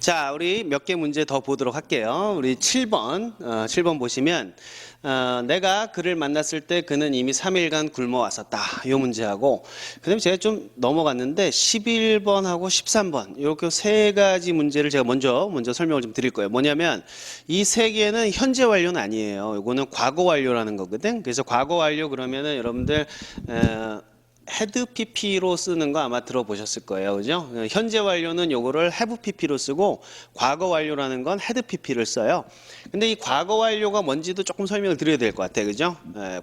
자, 우리 몇 개 문제 더 보도록 할게요. 우리 7번, 7번 보시면 내가 그를 만났을 때 그는 이미 3일간 굶어 왔었다. 이 문제하고 그다음에 제가 좀 넘어갔는데 11번하고 13번 이렇게 세 가지 문제를 제가 먼저 설명을 좀 드릴 거예요. 뭐냐면 이 세 개는 현재 완료는 아니에요. 이거는 과거 완료라는 거거든. 그래서 과거 완료 그러면은 여러분들 헤드 PP로 쓰는 거 아마 들어보셨을 거예요. 그죠? 현재 완료는 요거를 have PP로 쓰고 과거 완료라는 건 헤드 PP를 써요. 근데 이 과거 완료가 뭔지도 조금 설명을 드려야 될 것 같아요. 그죠?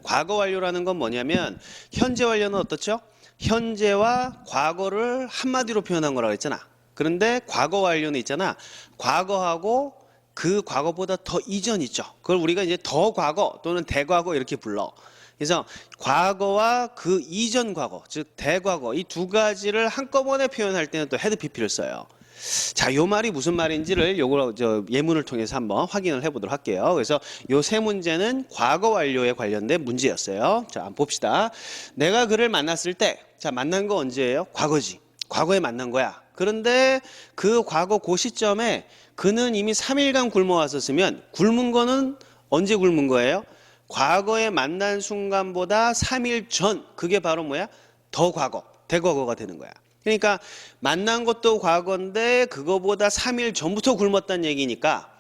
과거 완료라는 건 뭐냐면 현재 완료는 어떻죠? 현재와 과거를 한마디로 표현한 거라고 했잖아. 그런데 과거 완료는 있잖아. 과거하고 그 과거보다 더 이전 있죠. 그걸 우리가 이제 더 과거 또는 대과거 이렇게 불러. 그래서 과거와 그 이전 과거, 즉 대과거 이 두 가지를 한꺼번에 표현할 때는 또 헤드 PP를 써요. 자, 요 말이 무슨 말인지를 요거 예문을 통해서 한번 확인을 해보도록 할게요. 그래서 요 세 문제는 과거 완료에 관련된 문제였어요. 자, 한번 봅시다. 내가 그를 만났을 때, 자, 만난 거 언제예요? 과거지. 과거에 만난 거야. 그런데 그 과거 그 시점에 그는 이미 3일간 굶어 왔었으면 굶은 거는 언제 굶은 거예요? 과거에 만난 순간보다 3일 전, 그게 바로 뭐야? 더 과거, 대과거가 되는 거야. 그러니까 만난 것도 과거인데 그거보다 3일 전부터 굶었다는 얘기니까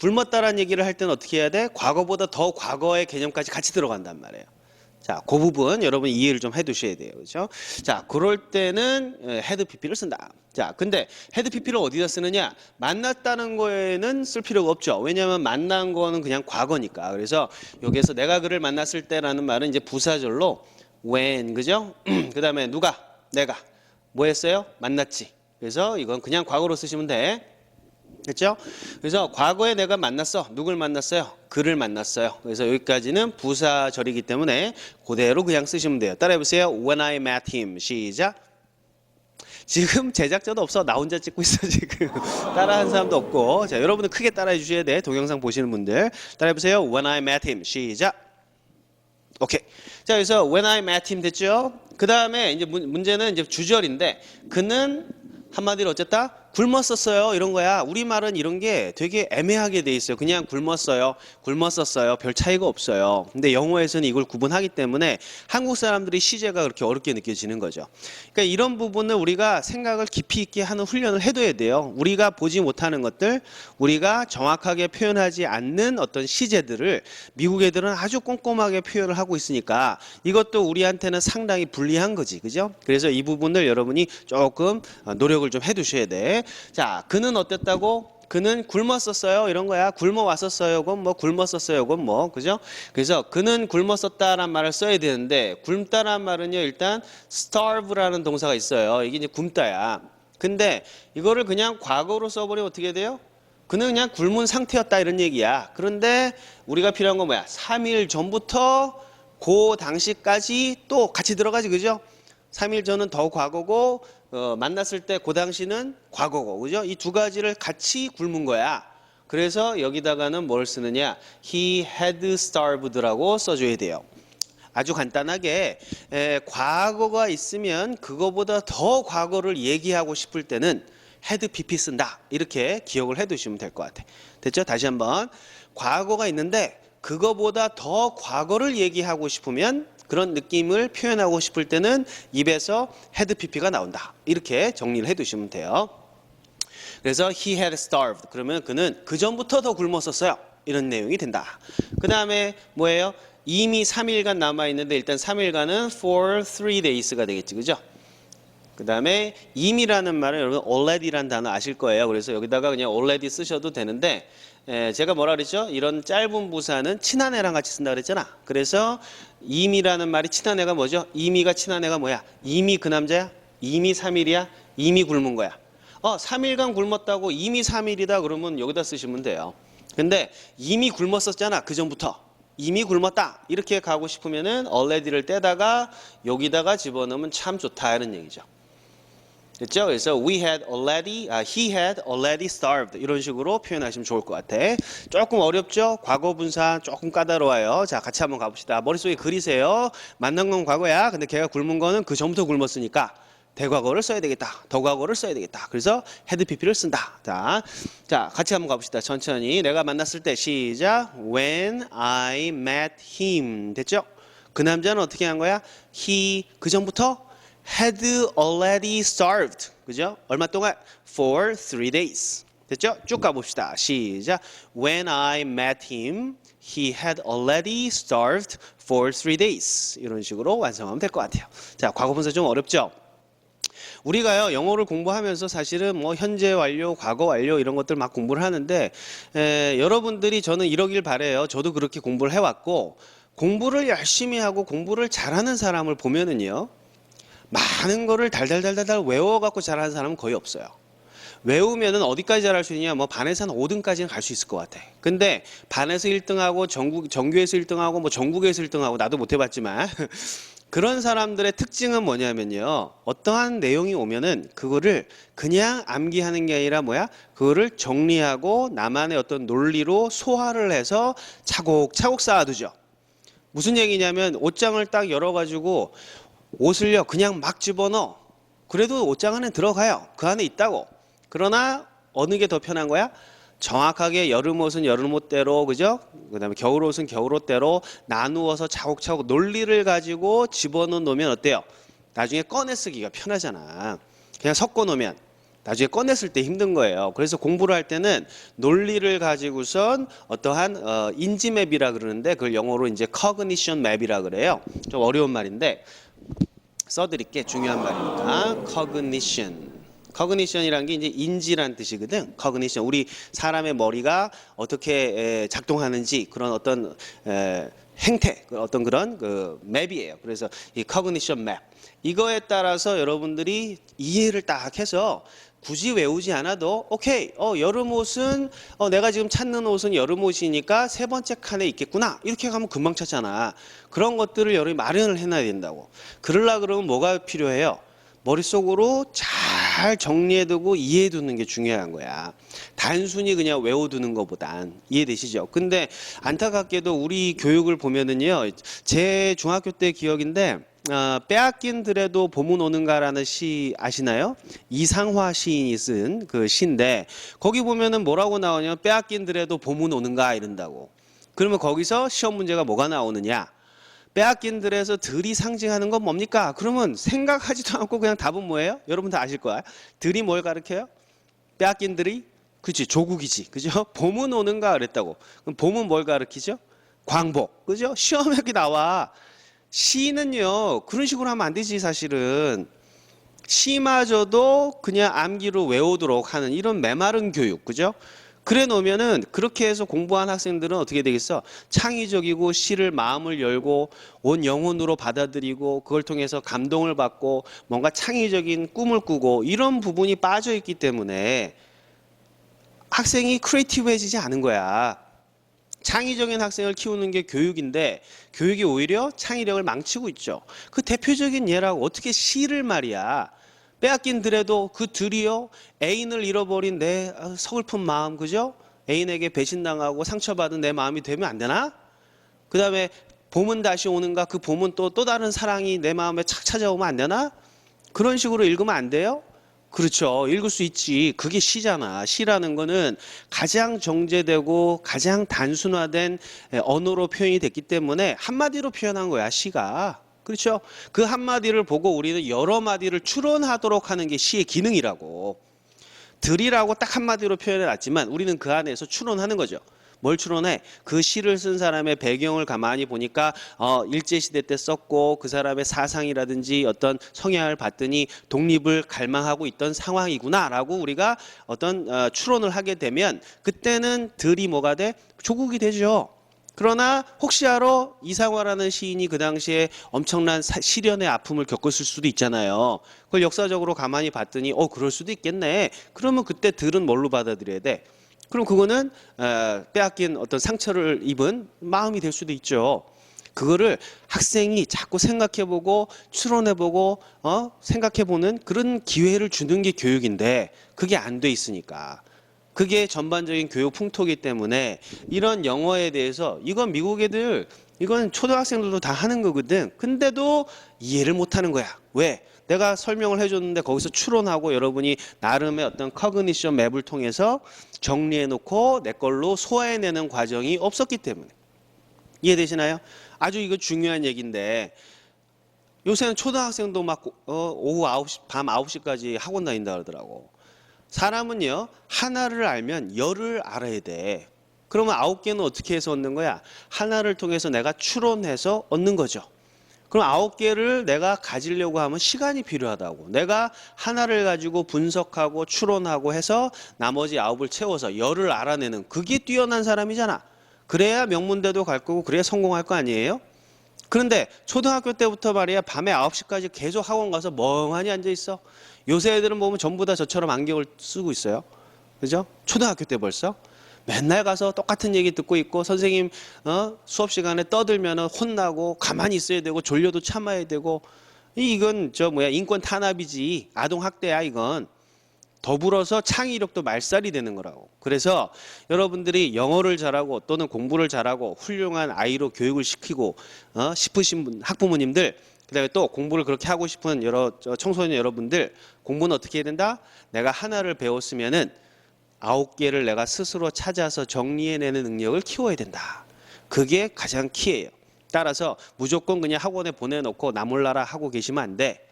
굶었다라는 얘기를 할 때는 어떻게 해야 돼? 과거보다 더 과거의 개념까지 같이 들어간단 말이에요. 자, 그 부분 여러분 이해를 좀 해두셔야 돼요. 그렇죠? 자, 그럴 때는 헤드 PP를 쓴다. 자, 근데 헤드 PP를 어디다 쓰느냐? 만났다는 거에는 쓸 필요가 없죠. 왜냐하면 만난 거는 그냥 과거니까. 그래서 여기에서 내가 그를 만났을 때라는 말은 이제 부사절로 when, 그죠? 그 다음에 누가? 내가. 뭐 했어요? 만났지. 그래서 이건 그냥 과거로 쓰시면 돼. 됐죠? 그래서 과거에 내가 만났어. 누굴 만났어요? 그를 만났어요. 그래서 여기까지는 부사절이기 때문에 그대로 그냥 쓰시면 돼요. 따라해보세요. When I met him. 시작. 지금 제작자도 없어. 나 혼자 찍고 있어 지금. 따라하는 사람도 없고. 자, 여러분들 크게 따라해 주셔야 돼. 동영상 보시는 분들. 따라해보세요. When I met him. 시작. 오케이. 자, 그래서 when I met him 됐죠? 그 다음에 이제 문제는 이제 주절인데 그는 한마디로 어쨌다? 굶었었어요. 이런 거야. 우리말은 이런 게 되게 애매하게 돼 있어요. 그냥 굶었어요. 굶었었어요. 별 차이가 없어요. 근데 영어에서는 이걸 구분하기 때문에 한국 사람들이 시제가 그렇게 어렵게 느껴지는 거죠. 그러니까 이런 부분을 우리가 생각을 깊이 있게 하는 훈련을 해둬야 돼요. 우리가 보지 못하는 것들, 우리가 정확하게 표현하지 않는 어떤 시제들을 미국 애들은 아주 꼼꼼하게 표현을 하고 있으니까 이것도 우리한테는 상당히 불리한 거지. 그죠? 그래서 이 부분을 여러분이 조금 노력을 좀 해두셔야 돼. 자, 그는 어땠다고? 그는 굶었었어요. 이런 거야. 굶어 왔었어요. 그건 뭐 굶었었어요. 그건 뭐 그죠? 그래서 그는 굶었었다라는 말을 써야 되는데 굶다라는 말은요. 일단 starve라는 동사가 있어요. 이게 이제 굶다야. 근데 이거를 그냥 과거로 써버리면 어떻게 돼요? 그는 그냥 굶은 상태였다 이런 얘기야. 그런데 우리가 필요한 건 뭐야? 3일 전부터 그 당시까지 또 같이 들어가지. 그죠? 3일 전은 더 과거고 만났을 때 그 당시는 과거고. 그죠? 이 두 가지를 같이 굶은 거야. 그래서 여기다가는 뭘 쓰느냐? He had starved라고 써줘야 돼요. 아주 간단하게 과거가 있으면 그거보다 더 과거를 얘기하고 싶을 때는 had PP 쓴다. 이렇게 기억을 해두시면 될 것 같아. 됐죠? 다시 한번. 과거가 있는데 그거보다 더 과거를 얘기하고 싶으면 그런 느낌을 표현하고 싶을 때는 입에서 had PP가 나온다. 이렇게 정리를 해두시면 돼요. 그래서 he had starved. 그러면 그는 그 전부터 더 굶었었어요. 이런 내용이 된다. 그 다음에 뭐예요? 이미 3일간 남아있는데 일단 3일간은 for 3days가 되겠지. 그죠? 그 다음에 이미라는 말은 여러분 already라는 단어 아실 거예요. 그래서 여기다가 그냥 already 쓰셔도 되는데 제가 뭐라 그랬죠? 이런 짧은 부사는 친한 애랑 같이 쓴다 그랬잖아. 그래서 이미라는 말이 친한 애가 뭐죠? 이미가 친한 애가 뭐야? 이미 그 남자야? 이미 3일이야? 이미 굶은 거야. 3일간 굶었다고 이미 3일이다 그러면 여기다 쓰시면 돼요. 근데 이미 굶었었잖아. 그 전부터. 이미 굶었다. 이렇게 가고 싶으면은 already를 떼다가 여기다가 집어넣으면 참 좋다 이런 얘기죠. 됐죠? 그래서 he had already starved 이런 식으로 표현하시면 좋을 것 같아. 조금 어렵죠? 과거 분사 조금 까다로워요. 자, 같이 한번 가봅시다. 머릿속에 그리세요. 만난 건 과거야. 근데 걔가 굶은 거는 그 전부터 굶었으니까 대과거를 써야 되겠다. 더과거를 써야 되겠다. 그래서 had pp를 쓴다. 자, 같이 한번 가봅시다. 천천히. 내가 만났을 때 시작. When I met him. 됐죠? 그 남자는 어떻게 한 거야? He 그 전부터 had already starved. 그죠? 얼마 동안? For 3 days. 됐죠? 쭉 가봅시다. 시작. When I met him, he had already starved for 3 days. 이런 식으로 완성하면 될 것 같아요. 자, 과거분사 좀 어렵죠? 우리가요, 영어를 공부하면서 사실은 뭐 현재 완료, 과거 완료 이런 것들 막 공부를 하는데, 여러분들이 저는 이러길 바래요. 저도 그렇게 공부를 해왔고, 공부를 열심히 하고 공부를 잘하는 사람을 보면은요, 많은 거를 달달달달달 외워갖고 잘하는 사람은 거의 없어요. 외우면은 어디까지 잘할 수 있냐? 뭐 반에서 한 5등까지는 갈 수 있을 것 같아. 근데 반에서 1등하고 전교에서 1등하고 뭐 전국에서 1등하고 나도 못 해봤지만 그런 사람들의 특징은 뭐냐면요. 어떠한 내용이 오면은 그거를 그냥 암기하는 게 아니라 뭐야? 그거를 정리하고 나만의 어떤 논리로 소화를 해서 차곡차곡 쌓아두죠. 무슨 얘기냐면 옷장을 딱 열어가지고 옷을요 그냥 막 집어넣어. 그래도 옷장 안에 들어가요. 그 안에 있다고. 그러나 어느 게 더 편한 거야? 정확하게 여름 옷은 여름 옷대로, 그죠? 그다음에 겨울 옷은 겨울 옷대로 나누어서 차곡차곡 논리를 가지고 집어넣으면 어때요? 나중에 꺼내 쓰기가 편하잖아. 그냥 섞어 놓으면 나중에 꺼냈을 때 힘든 거예요. 그래서 공부를 할 때는 논리를 가지고선 어떠한 인지맵이라 그러는데 그걸 영어로 이제 cognition map이라 그래요. 좀 어려운 말인데 써드릴게. 중요한 말이니까. cognition이라는 게 이제 인지란 뜻이거든. cognition. 우리 사람의 머리가 어떻게 작동하는지 그런 어떤 행태, 어떤 그런 그 맵이에요. 그래서 이 cognition map. 이거에 따라서 여러분들이 이해를 딱 해서 굳이 외우지 않아도 오케이, 여름 옷은 내가 지금 찾는 옷은 여름 옷이니까 세 번째 칸에 있겠구나. 이렇게 가면 금방 찾잖아. 그런 것들을 여러분이 마련을 해놔야 된다고. 그러려고 그러면 뭐가 필요해요? 머릿속으로 잘 정리해두고 이해해두는 게 중요한 거야. 단순히 그냥 외워두는 것보단. 이해되시죠? 근데 안타깝게도 우리 교육을 보면은요, 제 중학교 때 기억인데 빼앗긴 들에도 봄은 오는가라는 시 아시나요? 이상화 시인이 쓴 그 시인데 거기 보면은 뭐라고 나오냐면 빼앗긴 들에도 봄은 오는가 이런다고. 그러면 거기서 시험 문제가 뭐가 나오느냐? 빼앗긴 들에서 들이 상징하는 건 뭡니까? 그러면 생각하지도 않고 그냥 답은 뭐예요? 여러분 다 아실 거야. 들이 뭘 가르쳐요? 빼앗긴 들이? 그치, 조국이지. 그죠? 봄은 오는가 그랬다고. 그럼 봄은 뭘 가르치죠? 광복. 그죠? 시험에 여기 나와. 시는요, 그런 식으로 하면 안 되지, 사실은. 시마저도 그냥 암기로 외우도록 하는 이런 메마른 교육, 그죠? 그래 놓으면은 그렇게 해서 공부한 학생들은 어떻게 되겠어? 창의적이고 시를 마음을 열고 온 영혼으로 받아들이고 그걸 통해서 감동을 받고 뭔가 창의적인 꿈을 꾸고 이런 부분이 빠져 있기 때문에 학생이 크리에이티브해지지 않은 거야. 창의적인 학생을 키우는 게 교육인데 교육이 오히려 창의력을 망치고 있죠. 그 대표적인 예라고 어떻게 시를 말이야. 빼앗긴 들에도 그 들이요. 애인을 잃어버린 내 서글픈 마음, 그죠? 애인에게 배신당하고 상처받은 내 마음이 되면 안 되나? 그 다음에 봄은 다시 오는가? 그 봄은 또 다른 사랑이 내 마음에 착 찾아오면 안 되나? 그런 식으로 읽으면 안 돼요? 그렇죠. 읽을 수 있지. 그게 시잖아. 시라는 거는 가장 정제되고 가장 단순화된 언어로 표현이 됐기 때문에 한마디로 표현한 거야, 시가. 그렇죠. 그 한마디를 보고 우리는 여러 마디를 추론하도록 하는 게 시의 기능이라고. 들이라고 딱 한마디로 표현해 놨지만 우리는 그 안에서 추론하는 거죠. 뭘 추론해? 그 시를 쓴 사람의 배경을 가만히 보니까 일제시대 때 썼고 그 사람의 사상이라든지 어떤 성향을 봤더니 독립을 갈망하고 있던 상황이구나라고 우리가 어떤 추론을 하게 되면 그때는 들이 뭐가 돼? 조국이 되죠. 그러나 혹시 알아? 이상화라는 시인이 그 당시에 엄청난 시련의 아픔을 겪었을 수도 있잖아요. 그걸 역사적으로 가만히 봤더니 그럴 수도 있겠네. 그러면 그때 들은 뭘로 받아들여야 돼? 그럼 그거는 빼앗긴 어떤 상처를 입은 마음이 될 수도 있죠. 그거를 학생이 자꾸 생각해보고 추론해보고 생각해보는 그런 기회를 주는 게 교육인데 그게 안 돼 있으니까. 그게 전반적인 교육 풍토이기 때문에 이런 영어에 대해서 이건 미국 애들 이건 초등학생들도 다 하는 거거든. 근데도 이해를 못 하는 거야. 왜? 내가 설명을 해줬는데 거기서 추론하고 여러분이 나름의 어떤 커그니션 맵을 통해서 정리해놓고 내 걸로 소화해내는 과정이 없었기 때문에. 이해되시나요? 아주 이거 중요한 얘기인데 요새는 초등학생도 막 오후 9시, 밤 9시까지 학원 다닌다 그러더라고. 사람은요, 하나를 알면 열을 알아야 돼. 그러면 9개는 어떻게 해서 얻는 거야? 하나를 통해서 내가 추론해서 얻는 거죠. 그럼 9개를 내가 가지려고 하면 시간이 필요하다고. 내가 하나를 가지고 분석하고 추론하고 해서 나머지 9을 채워서 열을 알아내는 그게 뛰어난 사람이잖아. 그래야 명문대도 갈 거고 그래야 성공할 거 아니에요? 그런데 초등학교 때부터 말이야 밤에 9시까지 계속 학원 가서 멍하니 앉아 있어. 요새 애들은 보면 전부 다 저처럼 안경을 쓰고 있어요. 그죠? 초등학교 때 벌써. 맨날 가서 똑같은 얘기 듣고 있고 선생님 수업 시간에 떠들면 혼나고 가만히 있어야 되고 졸려도 참아야 되고 이건 인권 탄압이지 아동 학대야 이건. 더불어서 창의력도 말살이 되는 거라고. 그래서 여러분들이 영어를 잘하고 또는 공부를 잘하고 훌륭한 아이로 교육을 시키고 싶으신 학부모님들 그다음에 또 공부를 그렇게 하고 싶은 여러 청소년 여러분들 공부는 어떻게 해야 된다? 내가 하나를 배웠으면은 9개를 내가 스스로 찾아서 정리해내는 능력을 키워야 된다. 그게 가장 키예요. 따라서 무조건 그냥 학원에 보내놓고 나 몰라라 하고 계시면 안 돼.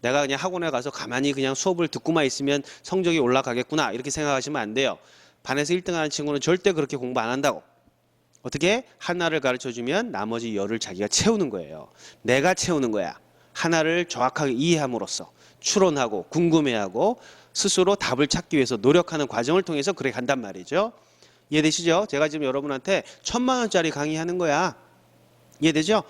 내가 그냥 학원에 가서 가만히 그냥 수업을 듣고만 있으면 성적이 올라가겠구나 이렇게 생각하시면 안 돼요. 반에서 1등하는 친구는 절대 그렇게 공부 안 한다고. 어떻게? 하나를 가르쳐주면 나머지 10을 자기가 채우는 거예요. 내가 채우는 거야. 하나를 정확하게 이해함으로써 추론하고 궁금해하고 스스로 답을 찾기 위해서 노력하는 과정을 통해서 그래 간단 말이죠. 이해되시죠? 제가 지금 여러분한테 1,000만 원짜리 강의하는 거야. 이해되죠?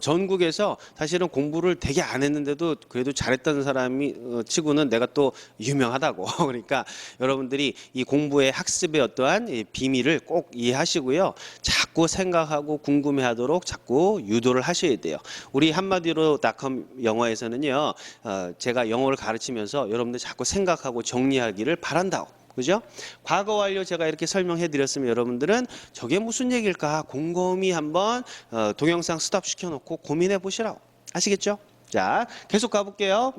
전국에서 사실은 공부를 되게 안 했는데도 그래도 잘했다는 사람이 치고는 내가 또 유명하다고. 그러니까 여러분들이 이 공부의 학습의 어떠한 비밀을 꼭 이해하시고요. 자꾸 생각하고 궁금해하도록 자꾸 유도를 하셔야 돼요. 우리 한마디로.com 영어에서는요. 제가 영어를 가르치면서 여러분들 자꾸 생각하고 정리하기를 바란다고. 그죠? 과거 완료 제가 이렇게 설명해 드렸으면 여러분들은 저게 무슨 얘기일까 곰곰이 한번 동영상 스톱 시켜놓고 고민해 보시라고. 아시겠죠? 자, 계속 가볼게요.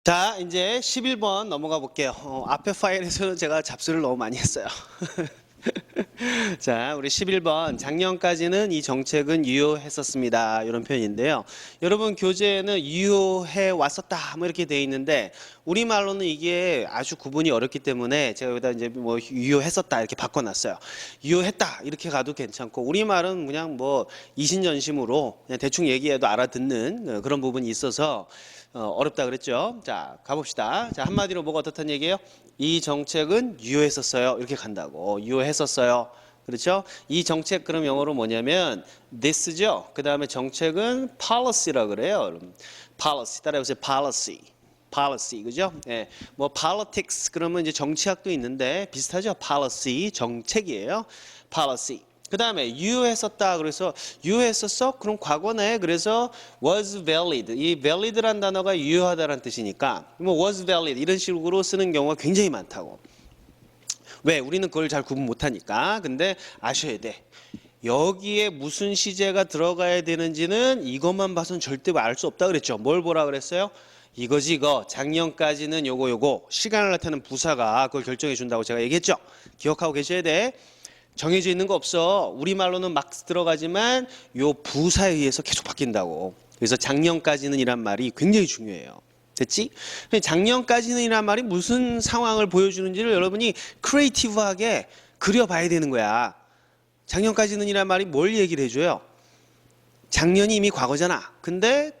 자, 이제 11번 넘어가 볼게요. 앞에 파일에서는 제가 잡스를 너무 많이 했어요. 자, 우리 11번 작년까지는 이 정책은 유효했었습니다. 이런 표현인데요. 여러분 교재에는 유효해 왔었다 뭐 이렇게 돼 있는데 우리말로는 이게 아주 구분이 어렵기 때문에 제가 여기다 이제 뭐 유효했었다 이렇게 바꿔놨어요. 유효했다 이렇게 가도 괜찮고 우리말은 그냥 뭐 이신전심으로 그냥 대충 얘기해도 알아듣는 그런 부분이 있어서 어렵다 그랬죠. 자, 가봅시다. 자, 한마디로 뭐가 어떻다는 얘기예요? 이 정책은 유효했었어요. 이렇게 간다고. 유효했었어요. 그렇죠? 이 정책 그럼 영어로 뭐냐면 this죠. 그 다음에 정책은 policy라 그래요. 여러분. policy 따라해보세요. policy. policy 그죠? 예. 뭐 politics 그러면 이제 정치학도 있는데 비슷하죠? policy 정책이에요. policy. 그 다음에 유효했었다. 그래서 유효했었어? 그럼 과거네. 그래서 was valid. 이 valid란 단어가 유효하다라는 뜻이니까 뭐 was valid 이런 식으로 쓰는 경우가 굉장히 많다고. 왜? 우리는 그걸 잘 구분 못하니까. 근데 아셔야 돼. 여기에 무슨 시제가 들어가야 되는지는 이것만 봐서는 절대 알 수 없다 그랬죠. 뭘 보라 그랬어요? 이거지 이거. 작년까지는 요거 시간을 나타내는 부사가 그걸 결정해 준다고 제가 얘기했죠. 기억하고 계셔야 돼. 정해져 있는 거 없어. 우리말로는 막 들어가지만 요 부사에 의해서 계속 바뀐다고. 그래서 작년까지는 이란 말이 굉장히 중요해요. 됐지? 작년까지는 이란 말이 무슨 상황을 보여주는지를 여러분이 크리에이티브하게 그려봐야 되는 거야. 작년까지는 이란 말이 뭘 얘기를 해줘요? 작년이 이미 과거잖아. 근데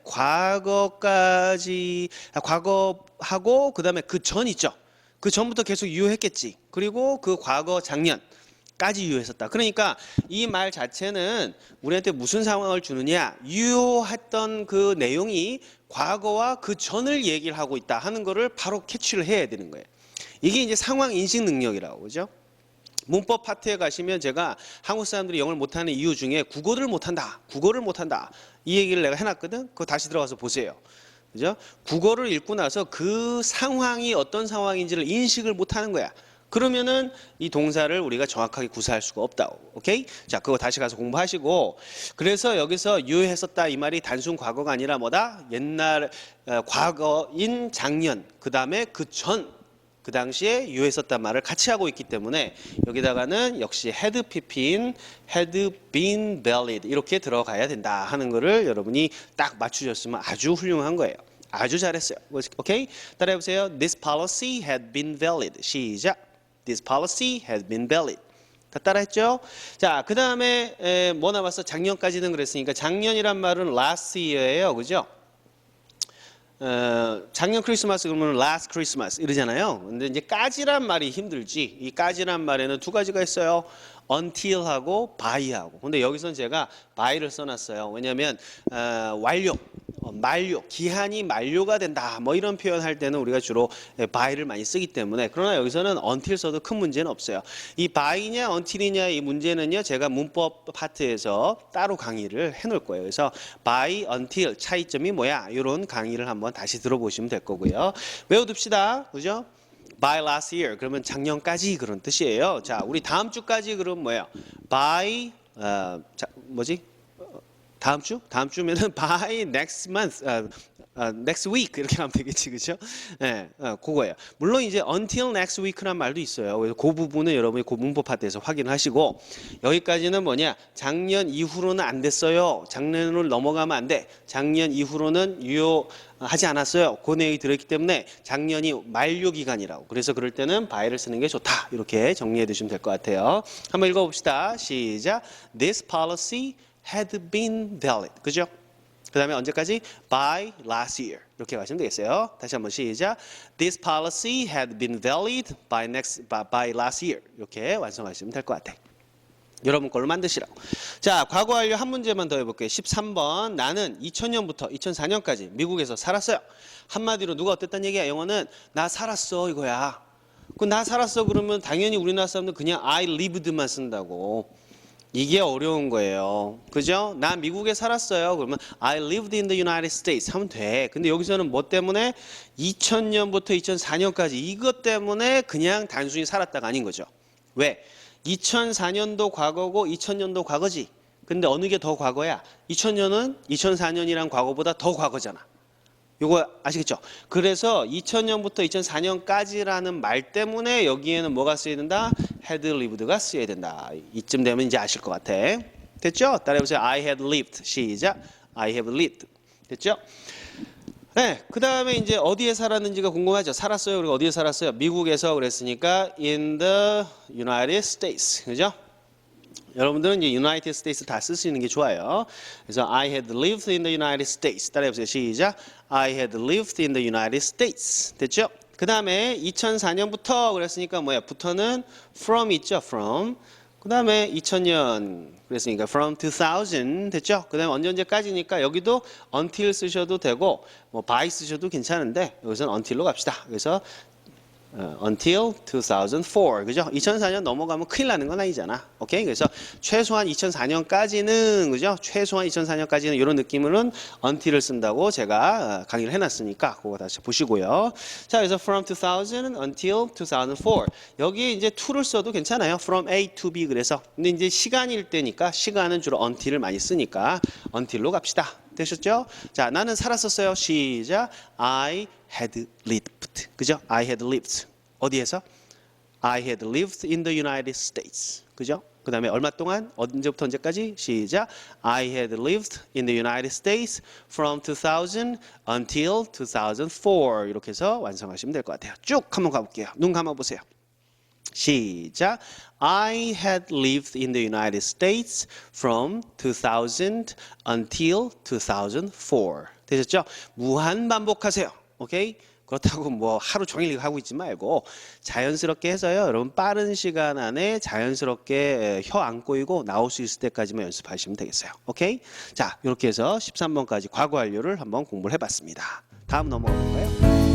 과거하고 그 다음에 그 전 있죠. 그 전부터 계속 유효했겠지. 그리고 그 과거 작년까지 유효했었다. 그러니까 이 말 자체는 우리한테 무슨 상황을 주느냐. 유효했던 그 내용이 과거와 그 전을 얘기를 하고 있다 하는 거를 바로 캐치를 해야 되는 거예요. 이게 이제 상황 인식 능력이라고. 그죠? 문법 파트에 가시면 제가 한국 사람들이 영어를 못하는 이유 중에 국어를 못한다. 이 얘기를 내가 해놨거든. 그거 다시 들어가서 보세요. 그죠? 국어를 읽고 나서 그 상황이 어떤 상황인지를 인식을 못하는 거야. 그러면은 이 동사를 우리가 정확하게 구사할 수가 없다. 오케이? 자, 그거 다시 가서 공부하시고. 그래서 여기서 유효했었다 이 말이 단순 과거가 아니라 뭐다? 옛날 과거인 작년, 그다음에 그 당시에 유효했었단 말을 같이 하고 있기 때문에 여기다가는 역시 had pp인 had been valid 이렇게 들어가야 된다 하는 거를 여러분이 딱 맞추셨으면 아주 훌륭한 거예요. 아주 잘했어요. 오케이? 따라해보세요. This policy had been valid. 시작. This policy had been valid. 다 따라했죠? 자, 그 다음에 뭐 남았어? 작년까지는 그랬으니까 작년이란 말은 last year예요. 그죠? 작년 크리스마스 그러면 last Christmas 이러잖아요. 근데 이제 까지란 말이 힘들지. 이 까지란 말에는 두 가지가 있어요. until하고 by하고. 근데 여기서는 제가 by를 써놨어요. 왜냐하면 만료, 기한이 만료가 된다. 뭐 이런 표현할 때는 우리가 주로 by를 많이 쓰기 때문에. 그러나 여기서는 until 써도 큰 문제는 없어요. 이 by냐 until이냐 이 문제는요. 제가 문법 파트에서 따로 강의를 해놓을 거예요. 그래서 by, until 차이점이 뭐야? 이런 강의를 한번 다시 들어보시면 될 거고요. 외워둡시다. 그죠? by last year 그러면 작년까지 그런 뜻이에요. 자, 우리 다음 주까지 그러면 뭐예요? by 다음 주? 다음 주면은 by next month, next week 이렇게 하면 되겠지, 그렇죠? 네, 그거예요. 물론 이제 until next week란 말도 있어요. 그래서 그 부분은 여러분이 그 문법 파트에서 확인하시고 여기까지는 뭐냐? 작년 이후로는 안 됐어요. 작년을 넘어가면 안 돼. 작년 이후로는 유효하지 않았어요. 그 내용이 들어있기 때문에 작년이 만료 기간이라고. 그래서 그럴 때는 by를 쓰는 게 좋다. 이렇게 정리해 두시면 될 것 같아요. 한번 읽어봅시다. 시작. This policy had been valid. 그죠? 그 다음에 언제까지? By last year. 이렇게 가시면 되겠어요. 다시 한번 시작. This policy had been valid by last year. 이렇게 완성하시면 될 것 같아요. 여러분 걸로 만드시라고. 자, 과거 완료 한 문제만 더 해볼게요. 13번. 나는 2000년부터 2004년까지 미국에서 살았어요. 한마디로 누가 어땠다는 얘기야? 영어는 나 살았어 이거야. 그 나 살았어 그러면 당연히 우리나라 사람들 그냥 I lived만 쓴다고. 이게 어려운 거예요. 그죠? 나 미국에 살았어요. 그러면 I lived in the United States 하면 돼. 근데 여기서는 뭐 때문에 2000년부터 2004년까지 이것 때문에 그냥 단순히 살았다가 아닌 거죠. 왜? 2004년도 과거고 2000년도 과거지. 근데 어느 게 더 과거야? 2000년은 2004년이란 과거보다 더 과거잖아. 요거 아시겠죠? 그래서 2000년부터 2004년까지라는 말 때문에 여기에는 뭐가 쓰여야 된다? had lived가 쓰여야 된다. 이쯤 되면 이제 아실 것 같아. 됐죠? 따라해보세요. I had lived. 시작. I have lived. 됐죠? 네, 그 다음에 이제 어디에 살았는지가 궁금하죠? 살았어요. 그리고 어디에 살았어요? 미국에서 그랬으니까 in the United States. 그죠? 여러분들은 이제 United States 다 쓸 수 있는 게 좋아요. 그래서 I had lived in the United States. 따라해보세요. 시작. I had lived in the United States. 됐죠? 그 다음에 2004년부터 그랬으니까 뭐야? 부터는 from 있죠? from. 그 다음에 2000년 그랬으니까 from 2000 됐죠? 그 다음에 언제까지니까 여기도 until 쓰셔도 되고 뭐 by 쓰셔도 괜찮은데 여기서는 until로 갑시다. 그래서 until 2004 그죠? 2004년 넘어가면 큰일 나는 건 아니잖아. 오케이? 그래서 최소한 2004년까지는 그죠? 최소한 2004년까지는 이런 느낌으로는 until을 쓴다고 제가 강의를 해놨으니까 그거 다시 보시고요. 자, 그래서 from 2000 until 2004 여기 이제 to를 써도 괜찮아요. from A to B 그래서 근데 이제 시간일 때니까 시간은 주로 until을 많이 쓰니까 until로 갑시다. 되셨죠? 자, 나는 살았었어요. 시작. I had lived. 그죠? I had lived. 어디에서? I had lived in the United States. 그죠? 그 다음에 얼마 동안? 언제부터 언제까지? 시작. I had lived in the United States from 2000 until 2004. 이렇게 해서 완성하시면 될 것 같아요. 쭉 한번 가볼게요. 눈 감아보세요. 시작. I had lived in the United States from 2000 until 2004. 되셨죠? 무한 반복하세요. 오케이? 그렇다고 뭐 하루 종일 하고 있지 말고 자연스럽게 해서요. 여러분 빠른 시간 안에 자연스럽게 혀 안 꼬이고 나올 수 있을 때까지만 연습하시면 되겠어요. 오케이? 자, 이렇게 해서 13번까지 과거 완료를 한번 공부를 해봤습니다. 다음 넘어가 볼까요?